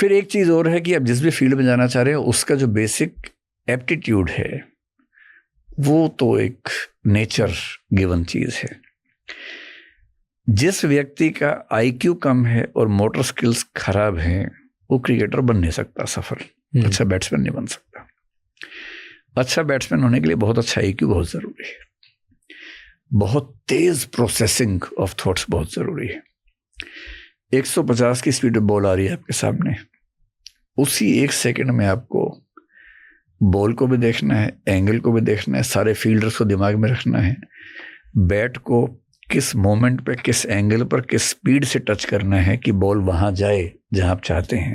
फिर एक चीज़ और है कि आप जिस भी फील्ड में जाना चाह रहे हो उसका जो बेसिक एप्टीट्यूड है वो तो एक नेचर गिवन चीज़ है। जिस व्यक्ति का आईक्यू कम है और मोटर स्किल्स खराब हैं वो क्रिकेटर बन नहीं सकता सफल, अच्छा बैट्समैन नहीं बन सकता। अच्छा बैट्समैन होने के लिए बहुत अच्छा आईक्यू बहुत ज़रूरी है, बहुत तेज प्रोसेसिंग ऑफ थॉट्स बहुत ज़रूरी है। 150 की स्पीड में बॉल आ रही है आपके सामने, उसी 1 सेकंड में आपको बॉल को भी देखना है, एंगल को भी देखना है, सारे फील्डर्स को दिमाग में रखना है, बैट को किस मोमेंट पे किस एंगल पर किस स्पीड से टच करना है कि बॉल वहां जाए जहां आप चाहते हैं।